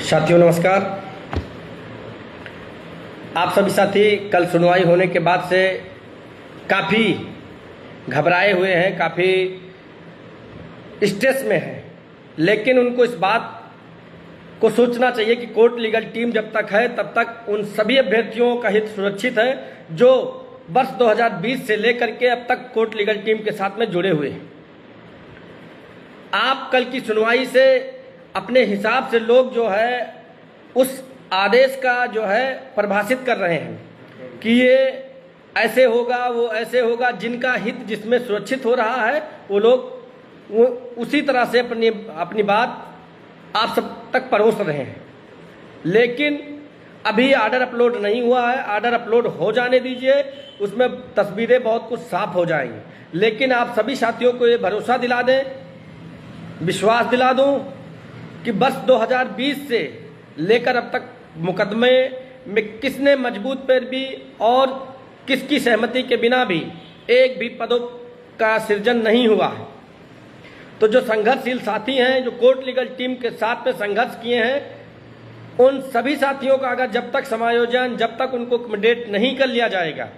साथियों नमस्कार। आप सभी साथी कल सुनवाई होने के बाद से काफ़ी घबराए हुए हैं, काफ़ी स्ट्रेस में हैं, लेकिन उनको इस बात को सोचना चाहिए कि कोर्ट लीगल टीम जब तक है तब तक उन सभी अभ्यर्थियों का हित सुरक्षित है जो वर्ष 2020 से लेकर के अब तक कोर्ट लीगल टीम के साथ में जुड़े हुए हैं। आप कल की सुनवाई से अपने हिसाब से लोग जो है उस आदेश का जो है परिभाषित कर रहे हैं कि ये ऐसे होगा, वो ऐसे होगा। जिनका हित जिसमें सुरक्षित हो रहा है वो लोग वो उसी तरह से अपनी बात आप सब तक परोस रहे हैं। लेकिन अभी आर्डर अपलोड नहीं हुआ है, आर्डर अपलोड हो जाने दीजिए, उसमें तस्वीरें बहुत कुछ साफ हो जाएंगी। लेकिन आप सभी साथियों को ये भरोसा दिला दें, विश्वास दिला दूं कि वर्ष 2020 से लेकर अब तक मुकदमे में किसने मजबूत पैरवी और किसकी सहमति के बिना भी एक भी पदों का सृजन नहीं हुआ है। तो जो संघर्षशील साथी हैं, जो कोर्ट लीगल टीम के साथ में संघर्ष किए हैं, उन सभी साथियों का अगर जब तक समायोजन, जब तक उनको अकोमोडेट नहीं कर लिया जाएगा,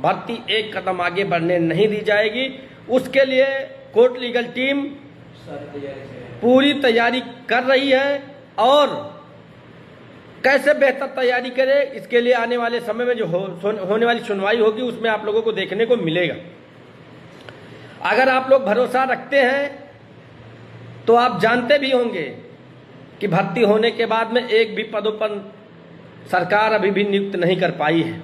भर्ती एक कदम आगे बढ़ने नहीं दी जाएगी। उसके लिए कोर्ट लीगल टीम पूरी तैयारी कर रही है और कैसे बेहतर तैयारी करे, इसके लिए आने वाले समय में जो होने वाली सुनवाई होगी उसमें आप लोगों को देखने को मिलेगा। अगर आप लोग भरोसा रखते हैं तो आप जानते भी होंगे कि भर्ती होने के बाद में एक भी पदों पर सरकार अभी भी नियुक्त नहीं कर पाई है।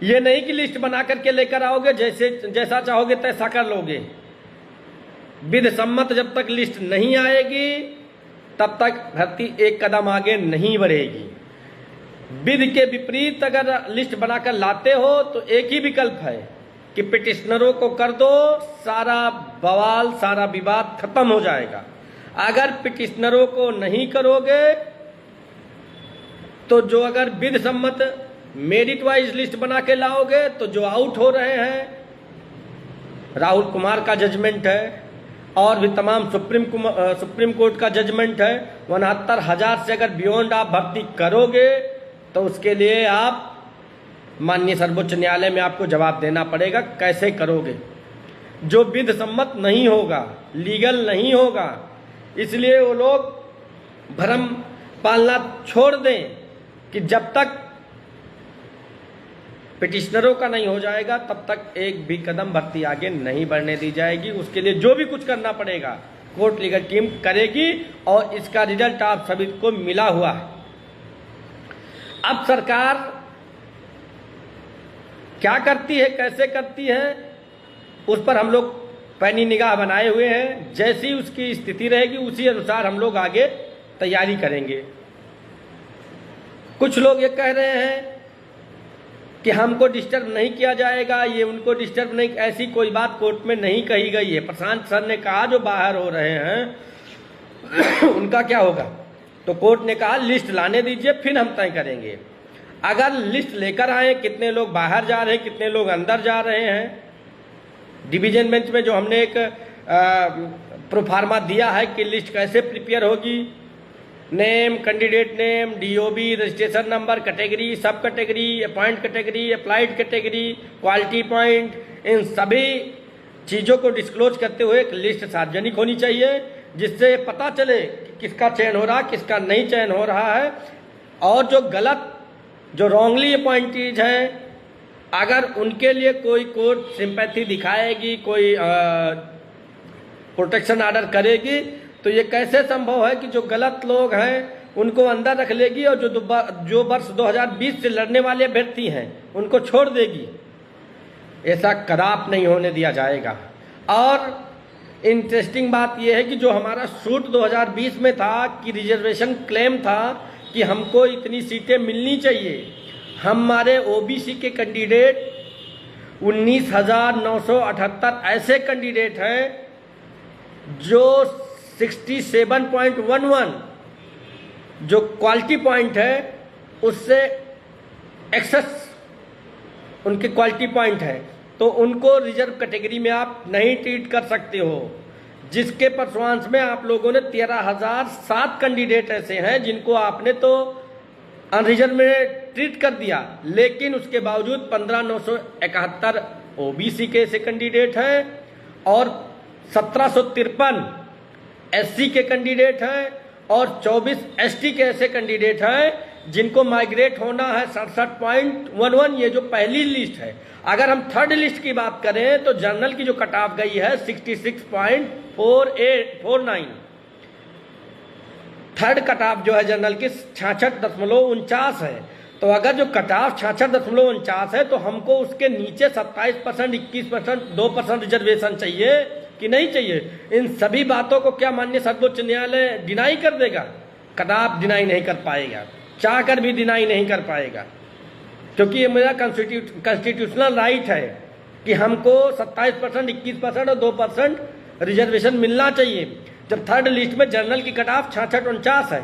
ये नहीं कि लिस्ट बना करके लेकर आओगे, जैसा चाहोगे तैसा कर लोगे। विधि सम्मत जब तक लिस्ट नहीं आएगी तब तक भर्ती एक कदम आगे नहीं बढ़ेगी। विधि के विपरीत अगर लिस्ट बनाकर लाते हो तो एक ही विकल्प है कि पिटिशनरों को कर दो, सारा बवाल, सारा विवाद खत्म हो जाएगा। अगर पिटिशनरों को नहीं करोगे तो जो अगर विधि सम्मत मेरिट वाइज लिस्ट बना के लाओगे तो जो आउट हो रहे हैं, राहुल कुमार का जजमेंट है और भी तमाम सुप्रीम कोर्ट का जजमेंट है, 69,000 से अगर बियॉन्ड आप भर्ती करोगे तो उसके लिए आप माननीय सर्वोच्च न्यायालय में आपको जवाब देना पड़ेगा। कैसे करोगे? जो विधि सम्मत नहीं होगा, लीगल नहीं होगा। इसलिए वो लोग भ्रम पालना छोड़ दें कि जब तक पिटिशनरों का नहीं हो जाएगा तब तक एक भी कदम भर्ती आगे नहीं बढ़ने दी जाएगी। उसके लिए जो भी कुछ करना पड़ेगा कोर्ट लीगल टीम करेगी और इसका रिजल्ट आप सभी को मिला हुआ है। अब सरकार क्या करती है, कैसे करती है, उस पर हम लोग पैनी निगाह बनाए हुए हैं। जैसी उसकी स्थिति रहेगी उसी अनुसार हम लोग आगे तैयारी करेंगे। कुछ लोग ये कह रहे हैं कि हमको डिस्टर्ब नहीं किया जाएगा, ये उनको डिस्टर्ब नहीं, ऐसी कोई बात कोर्ट में नहीं कही गई है। प्रशांत सर ने कहा जो बाहर हो रहे हैं उनका क्या होगा, तो कोर्ट ने कहा लिस्ट लाने दीजिए फिर हम तय करेंगे। अगर लिस्ट लेकर आए कितने लोग बाहर जा रहे हैं, कितने लोग अंदर जा रहे हैं, डिवीजन बेंच में जो हमने एक प्रोफार्मा दिया है कि लिस्ट कैसे प्रिपेयर होगी, name, candidate name, DOB, registration number, category, sub category, appoint category, applied category, quality point, इन सभी चीज़ों को डिस्क्लोज करते हुए एक लिस्ट सार्वजनिक होनी चाहिए जिससे पता चले कि किसका चयन हो रहा है, किसका नहीं चयन हो रहा है। और जो गलत, जो रॉन्गली अपॉइंटीज हैं, अगर उनके लिए कोई कोर्ट सिंपैथी दिखाएगी, कोई प्रोटेक्शन ऑर्डर करेगी, तो ये कैसे संभव है कि जो गलत लोग हैं उनको अंदर रख लेगी और जो वर्ष 2020 से लड़ने वाले अभ्यर्थी हैं उनको छोड़ देगी? ऐसा कदाप नहीं होने दिया जाएगा। और इंटरेस्टिंग बात यह है कि जो हमारा सूट 2020 में था कि रिजर्वेशन क्लेम था कि हमको इतनी सीटें मिलनी चाहिए, हमारे ओबीसी के कैंडिडेट 19,978 ऐसे कैंडिडेट हैं जो 67.11 जो क्वालिटी पॉइंट है उससे एक्सेस उनके क्वालिटी पॉइंट है, तो उनको रिजर्व कैटेगरी में आप नहीं ट्रीट कर सकते हो। जिसके परसुआंस में आप लोगों ने 13,007 कैंडिडेट ऐसे हैं जिनको आपने तो अनरिजर्व में ट्रीट कर दिया, लेकिन उसके बावजूद 15,971 ओबीसी के ऐसे कैंडिडेट हैं और 1753 एससी के कैंडिडेट हैं और 24 एसटी के ऐसे कैंडिडेट हैं जिनको माइग्रेट होना है 67.11। ये जो पहली लिस्ट है। अगर हम थर्ड लिस्ट की बात करें तो जनरल की जो कट ऑफ गई है 66.49। थर्ड कट ऑफ जो है जनरल की 66.49 है। तो अगर जो कट ऑफ 66.49 है तो हमको उसके नीचे 27%, 21%, 2% रिजर्वेशन चाहिए कि नहीं चाहिए। इन सभी बातों को क्या माननीय सर्वोच्च न्यायालय डिनाई कर देगा? कट ऑफ डिनाई नहीं कर पाएगा, चाहकर भी डिनाई नहीं कर पाएगा, क्योंकि ये मेरा कॉन्स्टिट्यूशनल राइट है कि हमको 27%, 21% और 2% रिजर्वेशन मिलना चाहिए। जब थर्ड लिस्ट में जनरल की कट ऑफ 66-49 है,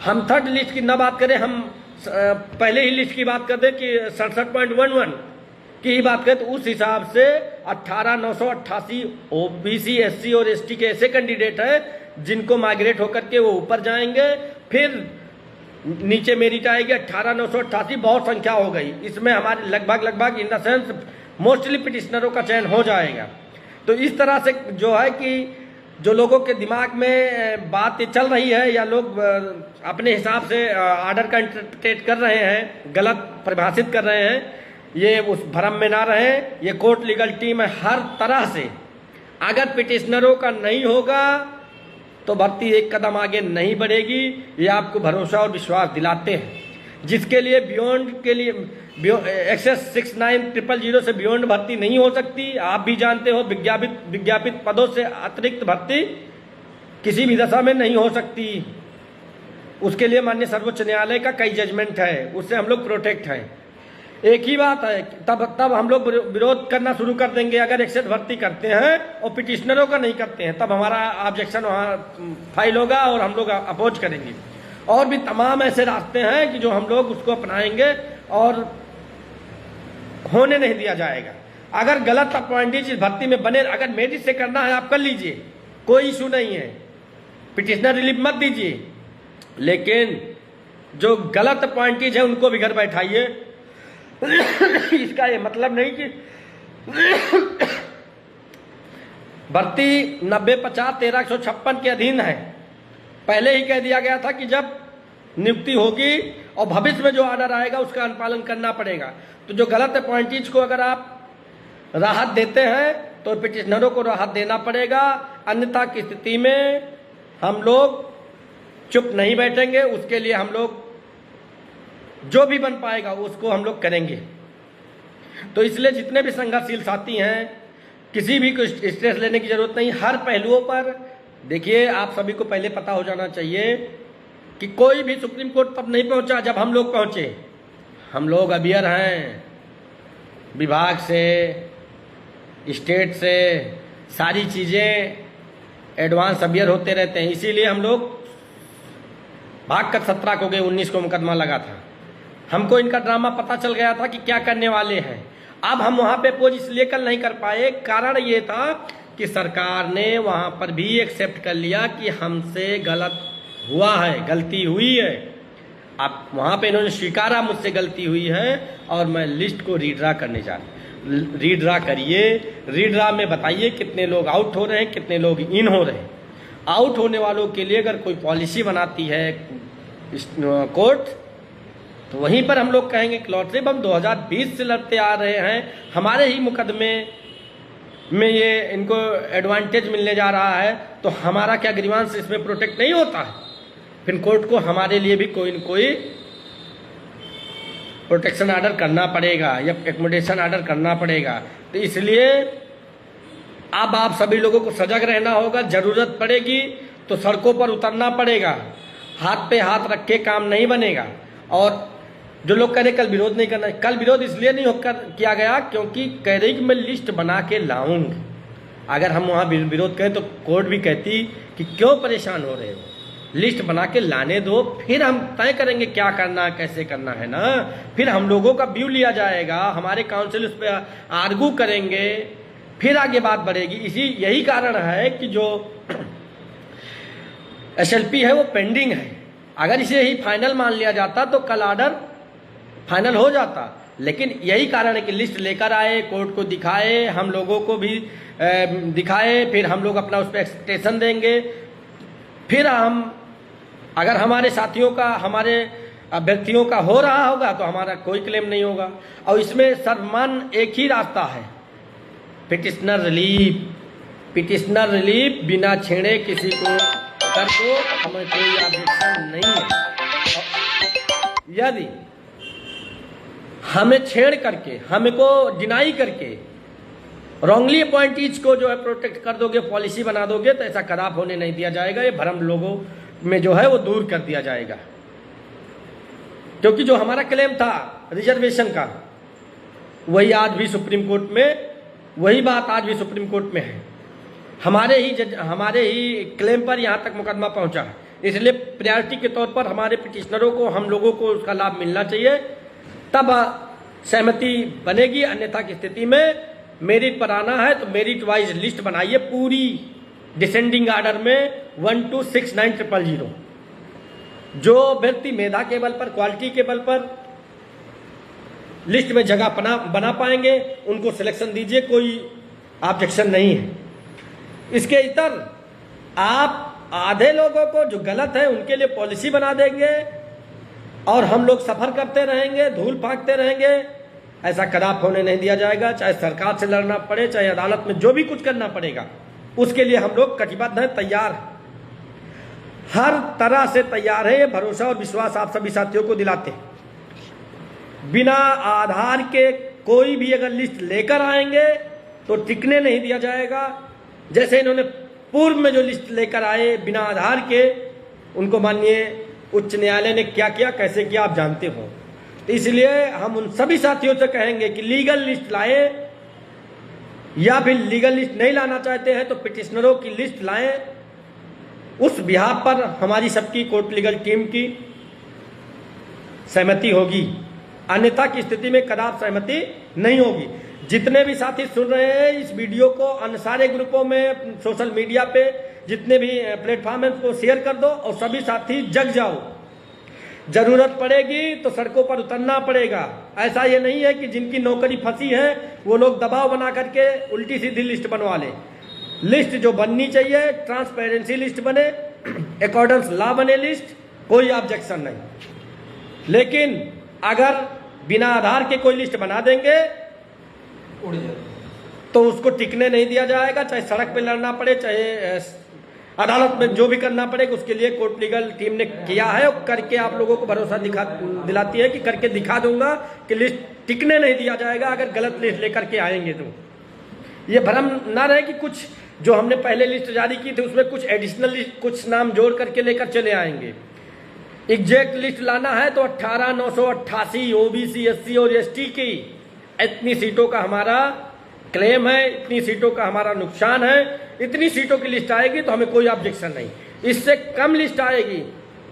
हम थर्ड लिस्ट की न बात करें, हम पहले ही लिस्ट की बात कर दें कि 67.11 की ही बात करें, तो उस हिसाब से 18,988 ओबीसी, एससी और एसटी के ऐसे कैंडिडेट हैं जिनको माइग्रेट होकर के वो ऊपर जाएंगे। फिर नीचे मेरिट आएगी 18,988, बहुत संख्या हो गई। इसमें हमारे लगभग इन द सेंस मोस्टली पिटिशनरों का चयन हो जाएगा। तो इस तरह से जो है कि जो लोगों के दिमाग में बात चल रही है या लोग अपने हिसाब से आर्डर का इंटरप्रेट कर रहे हैं, गलत परिभाषित कर रहे हैं, ये उस भ्रम में ना रहें। ये कोर्ट लीगल टीम है हर तरह से। अगर पिटिशनरों का नहीं होगा तो भर्ती एक कदम आगे नहीं बढ़ेगी, ये आपको भरोसा और विश्वास दिलाते हैं। जिसके लिए बियॉन्ड के लिए एक्सेस 6900 से बियॉन्ड भर्ती नहीं हो सकती। आप भी जानते हो विज्ञापित पदों से अतिरिक्त भर्ती किसी भी दशा में नहीं हो सकती। उसके लिए माननीय सर्वोच्च न्यायालय का कई जजमेंट है, उससे हम लोग प्रोटेक्ट हैं। एक ही बात है, तब हम लोग विरोध करना शुरू कर देंगे अगर एक्सेस भर्ती करते हैं और पिटिशनरों का नहीं करते हैं, तब हमारा ऑब्जेक्शन वहाँ फाइल होगा और हम लोग अपोज करेंगे। और भी तमाम ऐसे रास्ते हैं कि जो हम लोग उसको अपनाएंगे और होने नहीं दिया जाएगा। अगर गलत अपॉइंटेज इस भर्ती में बने, अगर मेरिट से करना है आप कर लीजिए, कोई इशू नहीं है, पिटिशनर रिलीफ मत दीजिए, लेकिन जो गलत अपॉइंटेज है उनको भी घर बैठाइए। इसका ये मतलब नहीं कि भर्ती 90, 50, 13, 156 के अधीन है। पहले ही कह दिया गया था कि जब नियुक्ति होगी और भविष्य में जो ऑर्डर आएगा उसका अनुपालन करना पड़ेगा। तो जो गलत अपॉइंटीज को अगर आप राहत देते हैं तो पिटिशनरों को राहत देना पड़ेगा, अन्यथा की स्थिति में हम लोग चुप नहीं बैठेंगे। उसके लिए हम लोग जो भी बन पाएगा उसको हम लोग करेंगे। तो इसलिए जितने भी संघर्षशील साथी हैं, किसी भी को स्ट्रेस लेने की जरूरत नहीं। हर पहलुओं पर देखिए, आप सभी को पहले पता हो जाना चाहिए कि कोई भी सुप्रीम कोर्ट तब नहीं पहुंचा जब हम लोग पहुंचे। हम लोग अबियर हैं, विभाग से, स्टेट से, सारी चीज़ें एडवांस अबियर होते रहते हैं। इसीलिए हम लोग भागकर 17 को गए, 19 को मुकदमा लगा था। हमको इनका ड्रामा पता चल गया था कि क्या करने वाले हैं। अब हम वहाँ पे अपोज इसलिए कल नहीं कर पाए, कारण ये था कि सरकार ने वहाँ पर भी एक्सेप्ट कर लिया कि हमसे गलत हुआ है, गलती हुई है। अब वहाँ पे इन्होंने स्वीकारा मुझसे गलती हुई है और मैं लिस्ट को रीड्रा करने जा रहा हूँ। रीड्रा करिए, रीड्रा में बताइए कितने लोग आउट हो रहे हैं, कितने लोग इन हो रहे हैं। आउट होने वालों के लिए अगर कोई पॉलिसी बनाती है कोर्ट, तो वहीं पर हम लोग कहेंगे कि लॉटरी हम 2020 से लड़ते आ रहे हैं, हमारे ही मुकदमे में ये इनको एडवांटेज मिलने जा रहा है, तो हमारा क्या ग्रीवांस इसमें प्रोटेक्ट नहीं होता है? फिर कोर्ट को हमारे लिए भी कोई न कोई प्रोटेक्शन ऑर्डर करना पड़ेगा या एकोमोडेशन ऑर्डर करना पड़ेगा। तो इसलिए अब आप सभी लोगों को सजग रहना होगा। जरूरत पड़ेगी तो सड़कों पर उतरना पड़ेगा, हाथ पे हाथ रख के काम नहीं बनेगा। और जो लोग कह रहे कल विरोध नहीं करना, कल विरोध इसलिए नहीं होकर किया गया क्योंकि कह रही कि मैं लिस्ट बना के लाऊंगी। अगर हम वहाँ विरोध करें तो कोर्ट भी कहती कि क्यों परेशान हो रहे हो, लिस्ट बना के लाने दो, फिर हम तय करेंगे क्या करना है, कैसे करना है ना। फिर हम लोगों का व्यू लिया जाएगा, हमारे काउंसिल उस पर आर्गू करेंगे फिर आगे बात बढ़ेगी। यही कारण है कि जो SLP है वो पेंडिंग है। अगर इसे ही फाइनल मान लिया जाता तो कल ऑर्डर फाइनल हो जाता, लेकिन यही कारण है कि लिस्ट लेकर आए, कोर्ट को दिखाए, हम लोगों को भी दिखाए, फिर हम लोग अपना उस पर एक्सप्रेशन देंगे, फिर हम अगर हमारे साथियों का, हमारे अभ्यर्थियों का हो रहा होगा तो हमारा कोई क्लेम नहीं होगा। और इसमें सर्वमान्य एक ही रास्ता है, पिटिशनर रिलीफ। पिटिशनर रिलीफ बिना छेड़े किसी को कर दो, हमें कोई ऑब्जेक्शन नहीं है। यदि हमें छेड़ करके, हमको डिनाई करके, रॉन्गली अपॉइंटीज को जो है प्रोटेक्ट कर दोगे, पॉलिसी बना दोगे, तो ऐसा खराब होने नहीं दिया जाएगा। ये भ्रम लोगों में जो है वो दूर कर दिया जाएगा। क्योंकि जो हमारा क्लेम था रिजर्वेशन का, वही आज भी सुप्रीम कोर्ट में, वही बात आज भी सुप्रीम कोर्ट में है। हमारे ही क्लेम पर यहाँ तक मुकदमा पहुंचा है। इसलिए प्रायोरिटी के तौर पर हमारे पिटिशनरों को, हम लोगों को उसका लाभ मिलना चाहिए, तब सहमति बनेगी। अन्यथा की स्थिति में मेरिट पर आना है तो मेरिट वाइज लिस्ट बनाइए पूरी डिसेंडिंग ऑर्डर में 1 to 69000। जो अभ्यर्थी मेधा के बल पर, क्वालिटी के बल पर लिस्ट में जगह बना पाएंगे उनको सिलेक्शन दीजिए, कोई ऑब्जेक्शन नहीं है। इसके इतर आप आधे लोगों को जो गलत है उनके लिए पॉलिसी बना देंगे और हम लोग सफर करते रहेंगे, धूल फांकते रहेंगे। ऐसा खराब होने नहीं दिया जाएगा। चाहे सरकार से लड़ना पड़े, चाहे अदालत में जो भी कुछ करना पड़ेगा, उसके लिए हम लोग कटिबद्ध हैं, तैयार हैं, हर तरह से तैयार है। ये भरोसा और विश्वास आप सभी साथियों को दिलाते हैं। बिना आधार के कोई भी अगर लिस्ट लेकर आएंगे तो टिकने नहीं दिया जाएगा। जैसे इन्होंने पूर्व में जो लिस्ट लेकर आए बिना आधार के, उनको माननीय उच्च न्यायालय ने क्या किया, कैसे किया, आप जानते हो। इसलिए हम उन सभी साथियों से कहेंगे कि लीगल लिस्ट लाएं, या फिर लीगल लिस्ट नहीं लाना चाहते हैं तो पिटिशनरों की लिस्ट लाएं। उस बिहाफ पर हमारी सबकी कोर्ट लीगल टीम की सहमति होगी, अन्यथा की स्थिति में कदापि सहमति नहीं होगी। जितने भी साथी सुन रहे हैं इस वीडियो को अन्य सारे ग्रुपों में, सोशल मीडिया पे जितने भी प्लेटफॉर्म है उसको शेयर कर दो और सभी साथी जग जाओ। जरूरत पड़ेगी तो सड़कों पर उतरना पड़ेगा। ऐसा ये नहीं है कि जिनकी नौकरी फंसी है वो लोग दबाव बना करके उल्टी सीधी लिस्ट बनवा ले। लिस्ट जो बननी चाहिए ट्रांसपेरेंसी लिस्ट बने, अकॉर्डेंस लॉ बने लिस्ट, कोई ऑब्जेक्शन नहीं। लेकिन अगर बिना आधार के कोई लिस्ट बना देंगे तो उसको टिकने नहीं दिया जाएगा। चाहे सड़क पे लड़ना पड़े, चाहे अदालत में जो भी करना पड़ेगा, उसके लिए कोर्ट लीगल टीम ने किया है और करके आप लोगों को भरोसा दिलाती है कि करके दिखा दूंगा कि लिस्ट टिकने नहीं दिया जाएगा अगर गलत लिस्ट लेकर के आएंगे तो। ये भ्रम ना रहे कि कुछ जो हमने पहले लिस्ट जारी की थी उसमें कुछ एडिशनल लिस्ट, कुछ नाम जोड़ करके लेकर चले आएंगे। एग्जैक्ट लिस्ट लाना है तो 18,988 OBC, SC और ST की इतनी सीटों का हमारा क्लेम है, इतनी सीटों का हमारा नुकसान है। इतनी सीटों की लिस्ट आएगी तो हमें कोई ऑब्जेक्शन नहीं। इससे कम लिस्ट आएगी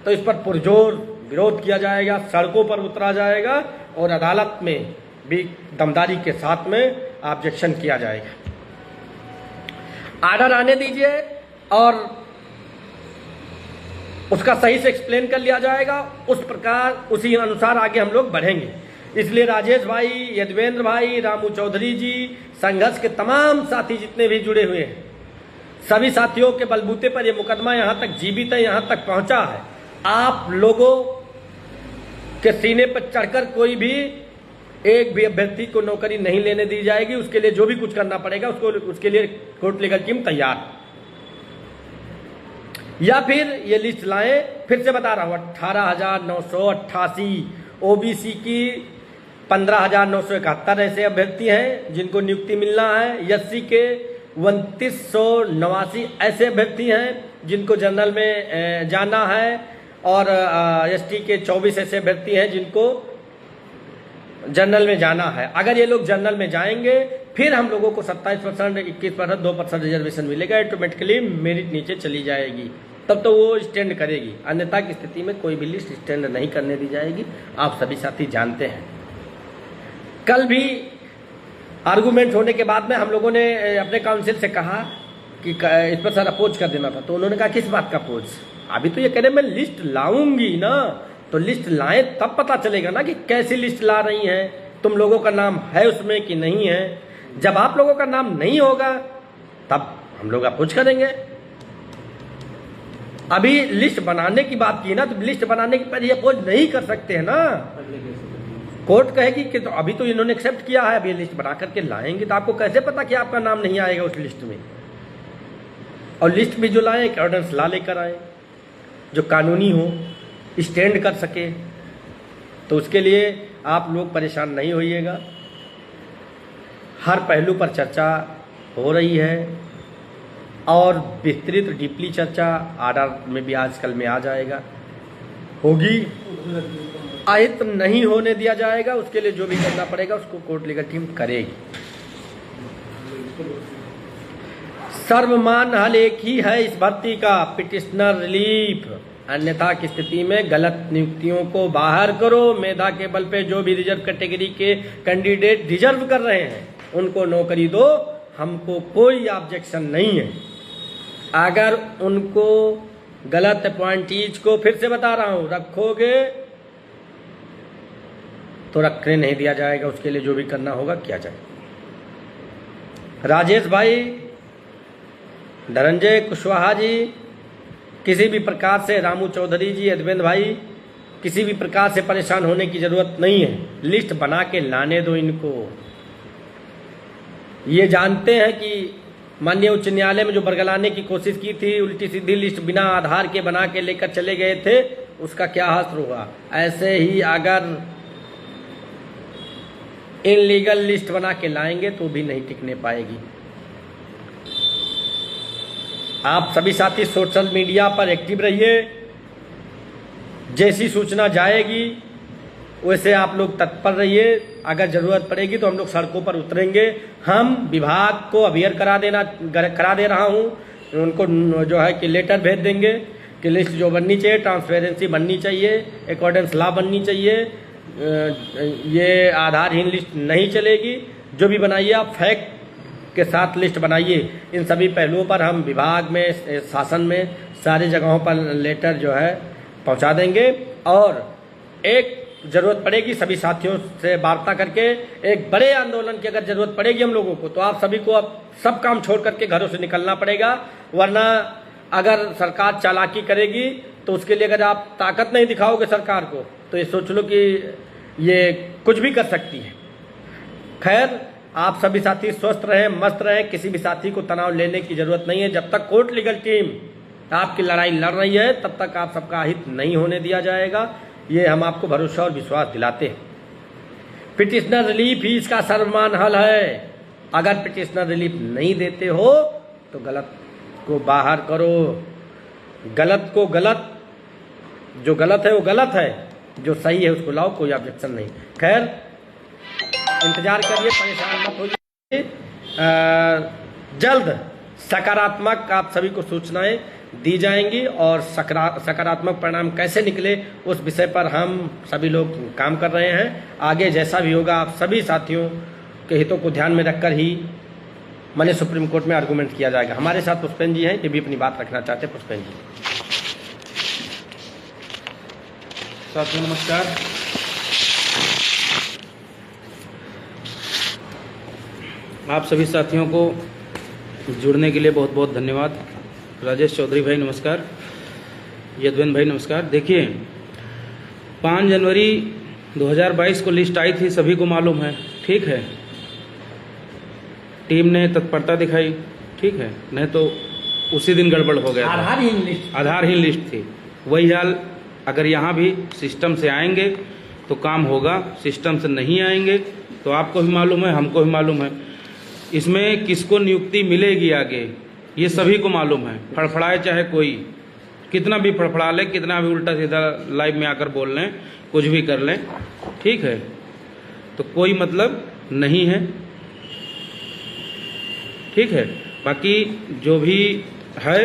तो इस पर पुरजोर विरोध किया जाएगा, सड़कों पर उतरा जाएगा और अदालत में भी दमदारी के साथ में ऑब्जेक्शन किया जाएगा। ऑर्डर आने दीजिए और उसका सही से एक्सप्लेन कर लिया जाएगा। उस प्रकार, उसी अनुसार आगे हम लोग बढ़ेंगे। इसलिए राजेश भाई, यदवेंद्र भाई, रामू चौधरी जी, संघर्ष के तमाम साथी जितने भी जुड़े हुए हैं, सभी साथियों के बलबूते पर यह मुकदमा यहाँ तक जीवित है, यहाँ तक पहुँचा है। आप लोगों के सीने पर चढ़कर कोई भी एक भी अभ्यर्थी को नौकरी नहीं लेने दी जाएगी। उसके लिए जो भी कुछ करना पड़ेगा उसके लिए कोर्ट लीगल टीम तैयार। या फिर ये लिस्ट लाएं, फिर से बता रहा हूं, 18,988 OBC की 15,971 ऐसे अभ्यर्थी हैं जिनको नियुक्ति मिलना है। SC के 2,989 ऐसे अभ्यर्थी हैं जिनको जनरल में जाना है और ST के 24 ऐसे अभ्यर्थी हैं जिनको जनरल में जाना है। अगर ये लोग जनरल में जाएंगे फिर हम लोगों को 27%, 21%, 2% रिजर्वेशन मिलेगा। ऑटोमेटिकली मेरिट नीचे चली जाएगी, तब तो वो स्टैंड करेगी। अन्यथा की स्थिति में कोई भी लिस्ट स्टैंड नहीं करने दी जाएगी। आप सभी साथी जानते हैं। कल भी आर्गूमेंट होने के बाद में हम लोगों ने अपने काउंसिल से कहा कि इस पर सर अपोज कर देना था, तो उन्होंने कहा किस बात का अपोज? अभी तो ये कह रहे मैं लिस्ट लाऊंगी ना, तो लिस्ट लाएं तब पता चलेगा ना कि कैसी लिस्ट ला रही हैं, तुम लोगों का नाम है उसमें कि नहीं है। जब आप लोगों का नाम नहीं होगा तब हम लोग अपोज करेंगे। अभी लिस्ट बनाने की बात की ना, तो लिस्ट बनाने के पहले अपोज नहीं कर सकते हैं ना। कोर्ट कहेगी कि तो अभी तो इन्होंने एक्सेप्ट किया है, अभी लिस्ट बना करके लाएंगे, तो आपको कैसे पता कि आपका नाम नहीं आएगा उस लिस्ट में? और लिस्ट भी जो लाए एक ऑर्डिनेंस ला लेकर आए जो कानूनी हो, स्टैंड कर सके। तो उसके लिए आप लोग परेशान नहीं होइएगा। हर पहलू पर चर्चा हो रही है और विस्तृत डीपली चर्चा आर्डर में भी आजकल में आ जाएगा, होगी। आहित नहीं होने दिया जाएगा, उसके लिए जो भी करना पड़ेगा उसको कोर्ट लीगल टीम करेगी। सर्वमान्य हल एक ही है इस भर्ती का, पिटिशनर रिलीफ। अन्यथा की स्थिति में गलत नियुक्तियों को बाहर करो। मेधा के बल पे जो भी रिजर्व कैटेगरी के कैंडिडेट डिजर्व कर रहे हैं उनको नौकरी दो, हमको कोई ऑब्जेक्शन नहीं है। अगर उनको गलत अपॉइंटीज को, फिर से बता रहा हूं, रखोगे तो रखने नहीं दिया जाएगा, उसके लिए जो भी करना होगा किया जाए। राजेश भाई, धनंजय कुशवाहा जी, किसी भी प्रकार से, रामू चौधरी जी, अद्वैत भाई, किसी भी प्रकार से परेशान होने की जरूरत नहीं है। लिस्ट बना के लाने दो इनको। ये जानते हैं कि माननीय उच्च न्यायालय में जो बरगलाने की कोशिश की थी, उल्टी सीधी लिस्ट बिना आधार के बना के लेकर चले गए थे, उसका क्या हासिल हुआ। ऐसे ही अगर इनलीगल लिस्ट बना के लाएंगे तो भी नहीं टिकने पाएगी। आप सभी साथी सोशल मीडिया पर एक्टिव रहिए। जैसी सूचना जाएगी वैसे आप लोग तत्पर रहिए। अगर जरूरत पड़ेगी तो हम लोग सड़कों पर उतरेंगे। हम विभाग को अवेयर करा दे रहा हूं, उनको जो है कि लेटर भेज देंगे कि लिस्ट जो बननी चाहिए, ट्रांसपेरेंसी बननी चाहिए, अकॉर्डेंस लॉ बननी चाहिए। ये आधारहीन लिस्ट नहीं चलेगी। जो भी बनाइए आप फैक्ट के साथ लिस्ट बनाइए। इन सभी पहलुओं पर हम विभाग में, शासन में, सारी जगहों पर लेटर जो है पहुंचा देंगे। और एक जरूरत पड़ेगी सभी साथियों से वार्ता करके एक बड़े आंदोलन की अगर जरूरत पड़ेगी हम लोगों को, तो आप सभी को अब सब काम छोड़ करके घरों से निकलना पड़ेगा। वरना अगर सरकार चालाकी करेगी तो उसके लिए अगर आप ताकत नहीं दिखाओगे सरकार को, तो ये सोच लो कि ये कुछ भी कर सकती है। खैर, आप सभी साथी स्वस्थ रहें, मस्त रहें। किसी भी साथी को तनाव लेने की जरूरत नहीं है। जब तक कोर्ट लीगल टीम आपकी लड़ाई लड़ रही है तब तक आप सबका हित नहीं होने दिया जाएगा। ये हम आपको भरोसा और विश्वास दिलाते हैं। पिटिशनर रिलीफ ही इसका सर्वमान्य हल है। अगर पिटिशनर रिलीफ नहीं देते हो तो गलत को बाहर करो। गलत को गलत, जो गलत है वो गलत है, जो सही है उसको लाओ, कोई ऑब्जेक्शन नहीं। खैर, इंतजार करिए, परेशान मत होइए। जल्द सकारात्मक आप सभी को सूचनाएं दी जाएंगी और सकारात्मक परिणाम कैसे निकले उस विषय पर हम सभी लोग काम कर रहे हैं। आगे जैसा भी होगा आप सभी साथियों के हितों को ध्यान में रखकर ही माननीय सुप्रीम कोर्ट में आर्गूमेंट किया जाएगा। हमारे साथ पुष्पेन जी हैं, ये भी अपनी बात रखना चाहते हैं। पुष्पेन जी। साथियों नमस्कार। आप सभी साथियों को जुड़ने के लिए बहुत बहुत धन्यवाद। राजेश चौधरी भाई नमस्कार, यदवेंद्र भाई नमस्कार। देखिए, 5 जनवरी 2022 को लिस्ट आई थी, सभी को मालूम है, ठीक है। टीम ने तत्परता दिखाई, ठीक है, नहीं तो उसी दिन गड़बड़ हो गया। आधारहीन लिस्ट थी। वही हाल अगर यहाँ भी सिस्टम से आएंगे तो काम होगा, सिस्टम से नहीं आएंगे तो आपको भी मालूम है, हमको भी मालूम है, इसमें किसको नियुक्ति मिलेगी आगे ये सभी को मालूम है। फड़फड़ाए चाहे कोई कितना भी फड़फड़ा ले, कितना भी उल्टा सीधा लाइव में आकर बोल लें, कुछ भी कर लें, ठीक है, तो कोई मतलब नहीं है, ठीक है। बाकी जो भी है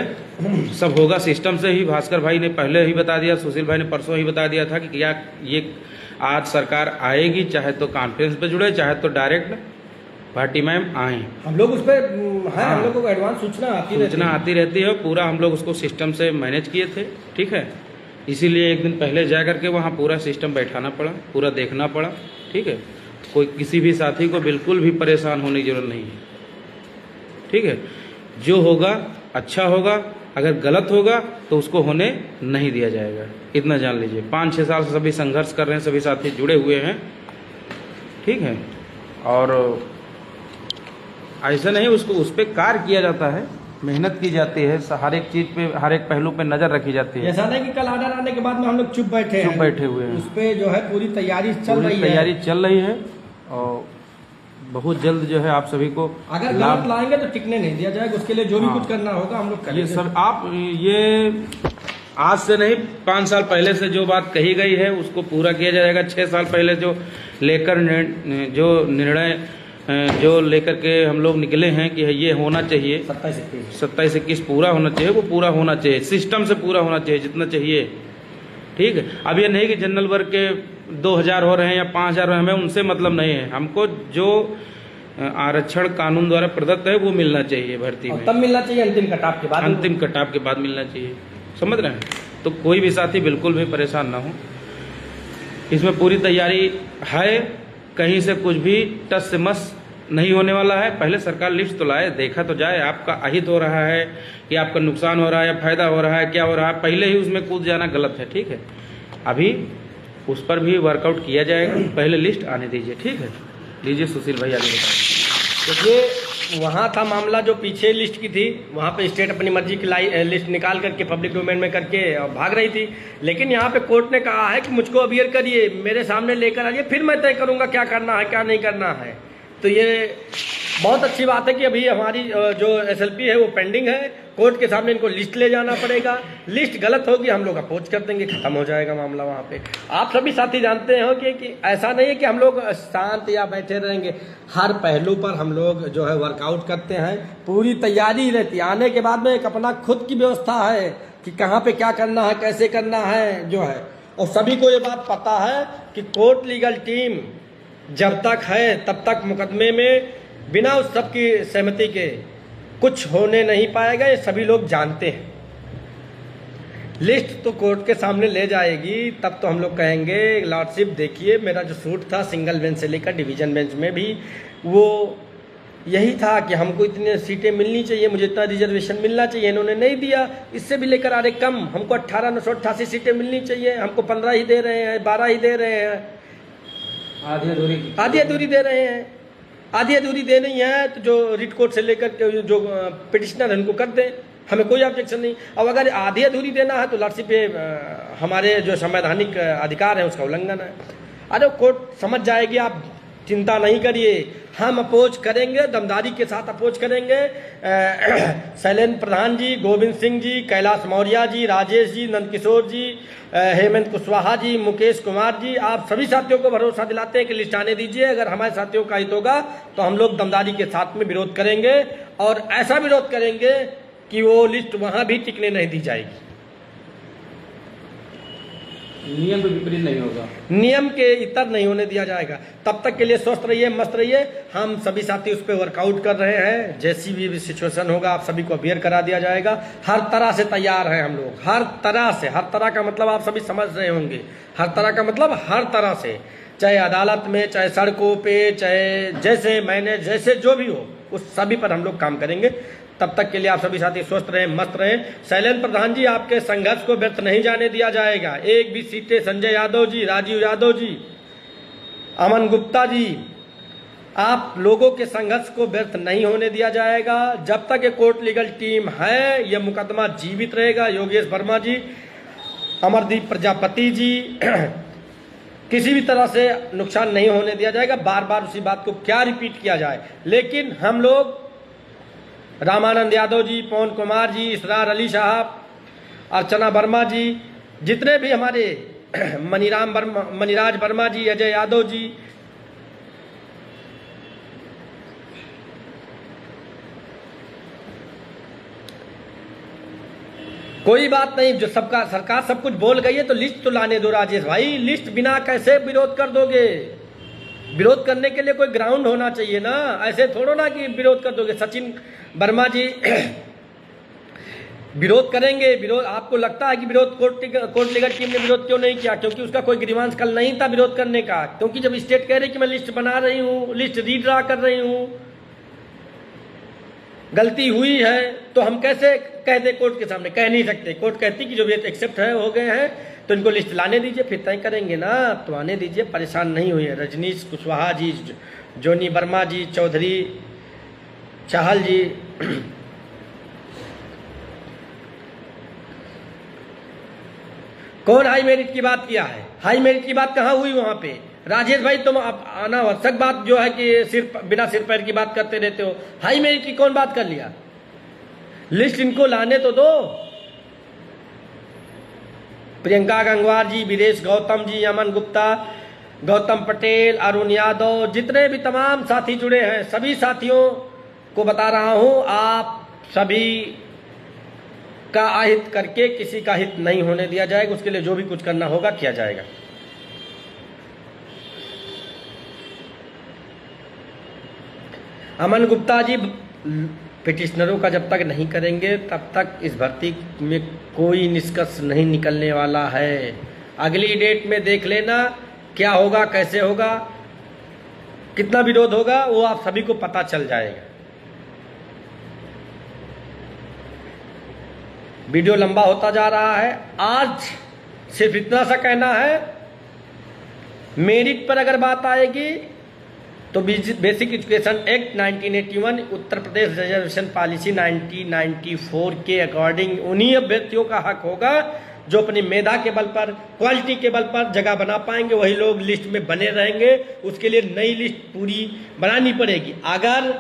सब होगा सिस्टम से ही। भास्कर भाई ने पहले ही बता दिया, सुशील भाई ने परसों ही बता दिया था कि क्या ये आज सरकार आएगी, चाहे तो कॉन्फ्रेंस पे जुड़े, चाहे तो डायरेक्ट भाटी मैम आए, हम लोग उस पर है, हम लोग को एडवांस सूचना आती रहती है, पूरा हम लोग उसको सिस्टम से मैनेज किए थे, ठीक है। इसीलिए एक दिन पहले जा करके वहाँ पूरा सिस्टम बैठाना पड़ा, पूरा देखना पड़ा, ठीक है। कोई किसी भी साथी को बिल्कुल भी परेशान होने की जरूरत नहीं है, ठीक है। जो होगा अच्छा होगा, अगर गलत होगा तो उसको होने नहीं दिया जाएगा, इतना जान लीजिए। 5-6 साल से सभी संघर्ष कर रहे हैं, सभी साथी जुड़े हुए हैं, ठीक है। और ऐसा नहीं, उसको उस पर कार्य किया जाता है, मेहनत की जाती है, हर एक चीज़ पे, हर एक पहलू पे नज़र रखी जाती है। ऐसा नहीं कि कल आर्डर आने के बाद में हम लोग चुप बैठे हुए हैं, उस पर जो है पूरी तैयारी चल रही है और बहुत जल्द जो है आप सभी को अगर गलत लाएंगे तो टिकने नहीं दिया जाएगा, उसके लिए जो भी कुछ करना होगा हम लोग करेंगे। ये सब आप ये आज से नहीं, 5 साल पहले से जो बात कही गई है उसको पूरा किया जाएगा। 6 साल पहले जो निर्णय जो लेकर के हम लोग निकले हैं कि ये होना चाहिए, 27-21 पूरा होना चाहिए, वो पूरा होना चाहिए, सिस्टम से पूरा होना चाहिए जितना चाहिए, ठीक है। अब ये नहीं कि जनरल वर्ग के 2000 हो रहे हैं या 5000 हो रहे हैं, हमें उनसे मतलब नहीं है। हमको जो आरक्षण कानून द्वारा प्रदत्त है वो मिलना चाहिए भर्ती में, तब मिलना चाहिए, अंतिम कटाव के बाद मिलना चाहिए, समझ रहे हैं। तो कोई भी साथी बिल्कुल भी परेशान ना हो, इसमें पूरी तैयारी है, कहीं से कुछ भी टस से मस नहीं होने वाला है। पहले सरकार लिस्ट तो लाए, देखा तो जाए आपका अहित हो रहा है कि आपका नुकसान हो रहा है या फायदा हो रहा है, क्या हो रहा है, पहले ही उसमें कूद जाना गलत है, ठीक है। अभी उस पर भी वर्कआउट किया जाएगा, पहले लिस्ट आने दीजिए, ठीक है। लीजिए सुशील भाई आगे बताइए। देखिए वहाँ था मामला जो पीछे लिस्ट की थी, वहाँ पे स्टेट अपनी मर्जी की लिस्ट निकाल करके पब्लिक डोमेन में करके भाग रही थी, लेकिन यहाँ पे कोर्ट ने कहा है कि मुझको अबियर करिए, मेरे सामने लेकर आइए, फिर मैं तय करूँगा क्या करना है क्या नहीं करना है। तो ये बहुत अच्छी बात है कि अभी हमारी जो SLP है वो पेंडिंग है, कोर्ट के सामने इनको लिस्ट ले जाना पड़ेगा, लिस्ट गलत होगी हम लोग अपोज कर देंगे, खत्म हो जाएगा मामला वहाँ पे। आप सभी साथी जानते हो कि ऐसा नहीं है कि हम लोग शांत या बैठे रहेंगे, हर पहलू पर हम लोग जो है वर्कआउट करते हैं, पूरी तैयारी रहती है। आने के बाद में एक अपना खुद की व्यवस्था है कि कहाँ पे क्या करना है, कैसे करना है जो है, और सभी को ये बात पता है कि कोर्ट लीगल टीम जब तक है तब तक मुकदमे में बिना उस सब की सहमति के कुछ होने नहीं पाएगा, ये सभी लोग जानते हैं। लिस्ट तो कोर्ट के सामने ले जाएगी, तब तो हम लोग कहेंगे लॉर्डशिप देखिए मेरा जो सूट था सिंगल बेंच से लेकर डिवीजन बेंच में भी वो यही था कि हमको इतनी सीटें मिलनी चाहिए, मुझे इतना रिजर्वेशन मिलना चाहिए, इन्होंने नहीं दिया। इससे भी लेकर आ रहे कम, हमको 18,988 सीटें मिलनी चाहिए, हमको 15 ही दे रहे हैं, 12 ही दे रहे हैं, आधी अधूरी दे रहे हैं। आधी अधूरी देनी है तो जो रिट कोर्ट से लेकर जो पिटिशनर है उनको कर दें, हमें कोई ऑब्जेक्शन नहीं। अब अगर आधी अधूरी देना है तो लॉर्डशिप पे हमारे जो संवैधानिक अधिकार है उसका उल्लंघन है। अरे कोर्ट समझ जाएगी, आप चिंता नहीं करिए, हम अपोज करेंगे, दमदारी के साथ अपोज करेंगे। शैलेंद्र प्रधान जी, गोविंद सिंह जी, कैलाश मौर्य जी, राजेश जी, नंदकिशोर जी, हेमंत कुशवाहा जी, मुकेश कुमार जी, आप सभी साथियों को भरोसा दिलाते हैं कि लिस्ट आने दीजिए। अगर हमारे साथियों का हित होगा तो हम लोग दमदारी के साथ में विरोध करेंगे, और ऐसा विरोध करेंगे कि वो लिस्ट वहां भी टिकने नहीं दी जाएगी। नियम के विपरीत नहीं होगा, नियम के इतर नहीं होने दिया जाएगा। तब तक के लिए स्वस्थ रहिए, मस्त रहिए। हम सभी साथी उस पर वर्कआउट कर रहे हैं, जैसी भी सिचुएशन होगा आप सभी को अवेयर करा दिया जाएगा। हर तरह से तैयार हैं हम लोग, हर तरह से। हर तरह का मतलब आप सभी समझ रहे होंगे, हर तरह का मतलब हर तरह से, चाहे अदालत में, चाहे सड़कों पे, चाहे जैसे मैंने जैसे जो भी हो उस सभी पर हम लोग काम करेंगे। तब तक के लिए आप सभी साथी स्वस्थ रहें, मस्त रहें। शैलेंद्र प्रधान जी, आपके संघर्ष को व्यर्थ नहीं जाने दिया जाएगा। एक भी सीटें संजय यादव जी, राजीव यादव जी, अमन गुप्ता जी, आप लोगों के संघर्ष को व्यर्थ नहीं होने दिया जाएगा। जब तक ये कोर्ट लीगल टीम है, यह मुकदमा जीवित रहेगा। योगेश वर्मा जी, अमरदीप प्रजापति जी, किसी भी तरह से नुकसान नहीं होने दिया जाएगा। बार बार उसी बात को क्या रिपीट किया जाए, लेकिन हम लोग रामानंद यादव जी, पवन कुमार जी, इसरार अली साहब, अर्चना वर्मा जी, जितने भी हमारे मनीराज वर्मा जी, अजय यादव जी, कोई बात नहीं, जो सबका सरकार सब कुछ बोल गई है तो लिस्ट तो लाने दो राजेश भाई। लिस्ट बिना कैसे विरोध कर दोगे? विरोध करने के लिए कोई ग्राउंड होना चाहिए ना, ऐसे थोड़ो ना कि विरोध कर दोगे। सचिन वर्मा जी विरोध करेंगे, विरोध आपको लगता है कि विरोध कोर्ट लीगल टीम ने विरोध क्यों नहीं किया? क्योंकि उसका कोई ग्रीवांस कल नहीं था विरोध करने का। क्योंकि जब स्टेट कह रही कि मैं लिस्ट बना रही हूँ, लिस्ट रीड्रा कर रही हूँ, गलती हुई है, तो हम कैसे कहते कोर्ट के सामने? कह नहीं सकते। कोर्ट कहती कि जो भी एक्सेप्ट है हो गए हैं तो इनको लिस्ट लाने दीजिए, फिर तय करेंगे ना। तो आने दीजिए, परेशान नहीं हुई है। रजनीश कुशवाहा जी, जोनी वर्मा जी, चौधरी चाहल जी, कौन हाई मेरिट की बात किया है? हाई मेरिट की बात कहाँ हुई वहां पे? राजेश भाई तुम अनावश्यक बात जो है कि सिर्फ बिना सिर पैर की बात करते रहते हो। हाई मेरिट की कौन बात कर लिया? लिस्ट इनको लाने तो दो। प्रियंका गंगवार जी, वीरेश गौतम जी, अमन गुप्ता, गौतम पटेल, अरुण यादव, जितने भी तमाम साथी जुड़े हैं, सभी साथियों को बता रहा हूं, आप सभी का अहित करके किसी का हित नहीं होने दिया जाएगा। उसके लिए जो भी कुछ करना होगा किया जाएगा। अमन गुप्ता जी, पिटिशनरों का जब तक नहीं करेंगे तब तक इस भर्ती में कोई निष्कर्ष नहीं निकलने वाला है। अगली डेट में देख लेना क्या होगा, कैसे होगा, कितना विरोध होगा, वो आप सभी को पता चल जाएगा। वीडियो लंबा होता जा रहा है। आज सिर्फ इतना सा कहना है, मेरिट पर अगर बात आएगी तो basic education act 1981, Uttar Pradesh reservation policy 1994 के अकॉर्डिंग उन्हीं अभ्यर्थियों का हक होगा जो अपनी मेधा के बल पर, क्वालिटी के बल पर जगह बना पाएंगे, वही लोग लिस्ट में बने रहेंगे। उसके लिए नई लिस्ट पूरी बनानी पड़ेगी। अगर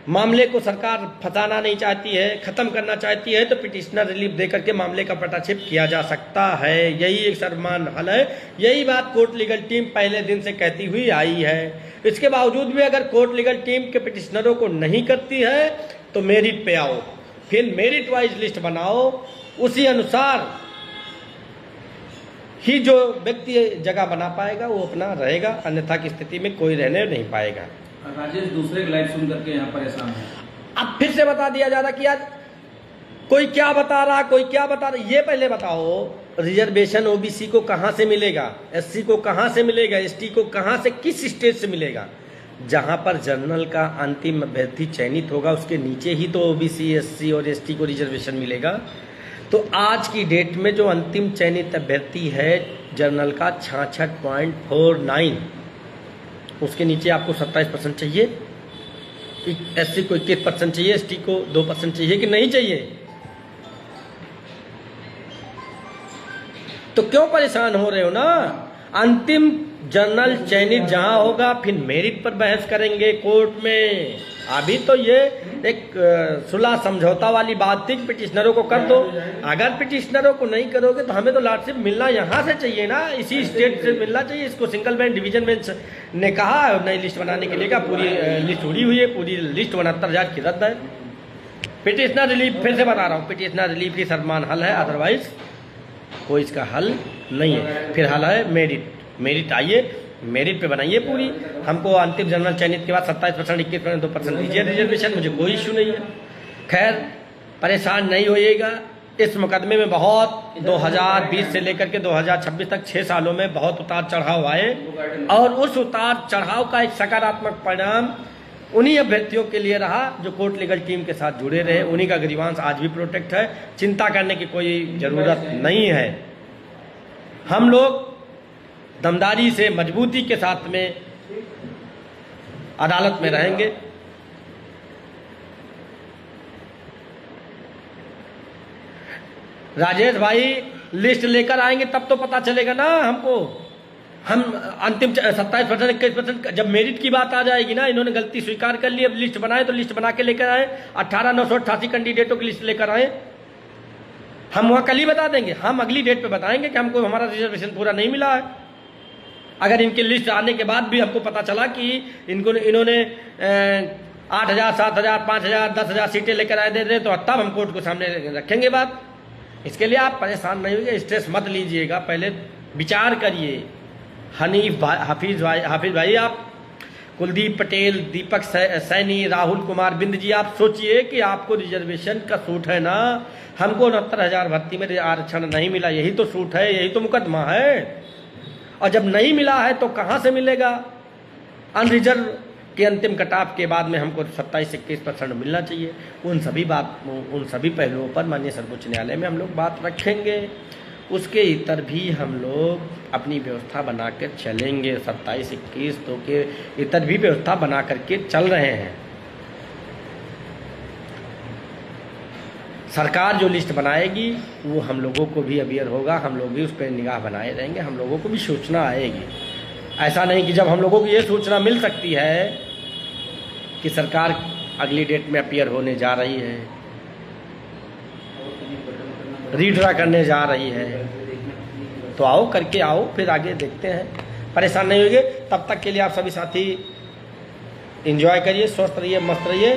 मामले को सरकार फंसाना नहीं चाहती है, खत्म करना चाहती है, तो पिटिशनर रिलीफ देकर के मामले का पटाक्षेप किया जा सकता है। यही एक सर्वमान्य हल है। यही बात कोर्ट लीगल टीम पहले दिन से कहती हुई आई है। इसके बावजूद भी अगर कोर्ट लीगल टीम के पिटिशनरों को नहीं करती है तो मेरिट पे आओ, फिर मेरिट वाइज लिस्ट बनाओ, उसी अनुसार ही जो व्यक्ति जगह बना पाएगा वो अपना रहेगा, अन्यथा की स्थिति में कोई रहने नहीं पाएगा। राजेश दूसरे की लाइव सुन करके यहाँ परेशान है। अब फिर से बता दिया जा रहा कि यार कोई क्या बता रहा, कोई क्या बता रहा। ये पहले बताओ, रिजर्वेशन ओबीसी को कहां से मिलेगा, एससी को कहां से मिलेगा, एसटी को कहां से, किस स्टेट से मिलेगा? जहां पर जनरल का अंतिम अभ्यर्थी चयनित होगा उसके नीचे ही तो ओबीसी, एससी और एसटी को रिजर्वेशन मिलेगा। तो आज की डेट में जो अंतिम चयनित अभ्यर्थी है जनरल का 66.49, उसके नीचे आपको 27% चाहिए, एससी को 21% चाहिए, एसटी को 2% चाहिए कि नहीं चाहिए? तो क्यों परेशान हो रहे हो ना? अंतिम जनरल चयनित जहां होगा फिर मेरिट पर बहस करेंगे कोर्ट में। अभी तो ये एक सुलह समझौता वाली बात थी कि पिटिशनरों को कर दो। अगर पिटिशनरों को नहीं करोगे तो हमें तो लॉर्डशिप मिलना यहाँ से चाहिए ना, इसी स्टेट से मिलना चाहिए। इसको सिंगल बेंच डिवीजन बेंच ने कहा नई लिस्ट बनाने के लिए का पूरी लिस्ट उड़ी हुई है, पूरी लिस्ट 69,000 की रद्द है। पिटिशनर रिलीफ, फिर से बता रहा हूँ, पिटिशनर रिलीफ ही सर्वमान्य हल है, अदरवाइज कोई इसका हल नहीं है। फिर हल है मेरिट। मेरिट आइए, मेरिट पे बनाइए पूरी। हमको अंतिम जनरल चयनित के बाद 27%, 21%, 2% दीजिए रिजर्वेशन, मुझे कोई इश्यू नहीं है। खैर परेशान नहीं होइएगा। इस मुकदमे में बहुत 2020 से लेकर के 2026 तक 6 सालों में बहुत उतार चढ़ाव आए, और उस उतार चढ़ाव का एक सकारात्मक परिणाम उन्हीं अभ्यर्थियों के लिए रहा जो कोर्ट लीगल टीम के साथ जुड़े रहे। उन्हीं का ग्रीवांस आज भी प्रोटेक्ट है। चिंता करने की कोई जरूरत नहीं है। हम लोग दमदारी से, मजबूती के साथ में अदालत में रहेंगे। राजेश भाई लिस्ट लेकर आएंगे तब तो पता चलेगा ना हमको। हम अंतिम 27%, 21%, जब मेरिट की बात आ जाएगी ना, इन्होंने गलती स्वीकार कर ली, अब लिस्ट बनाए तो लिस्ट बना के लेकर आए, 18,988 कैंडिडेटों की लिस्ट लेकर आए। हम वहां कल ही बता देंगे, हम अगली डेट पे बताएंगे कि हमको हमारा रिजर्वेशन पूरा नहीं मिला है। अगर इनकी लिस्ट आने के बाद भी हमको पता चला कि इन्होंने 8,000, 7,000, 5,000, 10,000 सीटें लेकर आए दे, तो तब हम कोर्ट को सामने रखेंगे बात। इसके लिए आप परेशान नहीं होइए, स्ट्रेस मत लीजिएगा, पहले विचार करिए। हाफिज भाई आप, कुलदीप पटेल, दीपक सैनी, राहुल कुमार बिंद जी, आप सोचिए कि आपको रिजर्वेशन का सूट है ना, हमको 69,000 भर्ती में आरक्षण नहीं मिला, यही तो सूट है, यही तो मुकदमा है। और जब नहीं मिला है तो कहाँ से मिलेगा? अनरिजर्व के अंतिम कटाव के बाद में हमको 27-21% मिलना चाहिए। उन सभी पहलुओं पर माननीय सर्वोच्च न्यायालय में हम लोग बात रखेंगे। उसके इतर भी हम लोग अपनी व्यवस्था बना कर चलेंगे। 27-21 तो के इतर भी व्यवस्था बना करके चल रहे हैं। सरकार जो लिस्ट बनाएगी वो हम लोगों को भी अवेयर होगा, हम लोग भी उस पर निगाह बनाए रहेंगे, हम लोगों को भी सूचना आएगी। ऐसा नहीं कि जब हम लोगों को ये सूचना मिल सकती है कि सरकार अगली डेट में अपीयर होने जा रही है, रीड्रा करने जा रही है, तो आओ करके आओ, फिर आगे देखते हैं, परेशान नहीं होंगे। तब तक के लिए आप सभी साथी एंजॉय करिए, स्वस्थ रहिए, मस्त रहिए।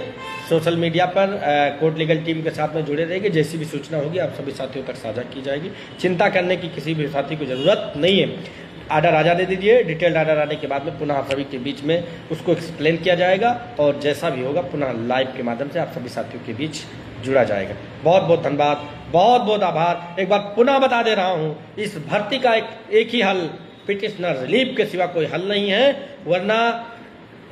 सोशल मीडिया पर कोर्ट लीगल टीम के साथ में जुड़े रहेंगे, जैसी भी सूचना होगी आप सभी साथियों तक साझा की जाएगी। चिंता करने की किसी भी साथी को ज़रूरत नहीं है। आर्डर आ जाने दीजिए, डिटेल्ड आर्डर आने के बाद में पुनः आप सभी के बीच में उसको एक्सप्लेन किया जाएगा और जैसा भी होगा पुनः लाइव के माध्यम से आप सभी साथियों के बीच जुड़ा जाएगा। बहुत बहुत धन्यवाद, बहुत बहुत आभार। एक बार पुनः बता दे रहा हूँ, इस भर्ती का एक ही हल पिटिशनर रिलीफ के सिवा कोई हल नहीं है, वरना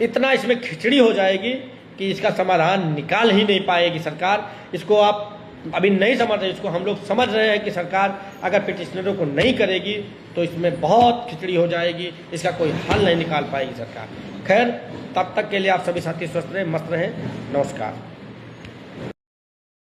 इतना इसमें खिचड़ी हो जाएगी कि इसका समाधान निकाल ही नहीं पाएगी सरकार। इसको आप अभी नहीं समझ रहे, इसको हम लोग समझ रहे हैं कि सरकार अगर पिटिशनरों को नहीं करेगी तो इसमें बहुत खिचड़ी हो जाएगी, इसका कोई हल नहीं निकाल पाएगी सरकार। खैर, तब तक के लिए आप सभी साथी स्वस्थ रहें, मस्त रहें। नमस्कार।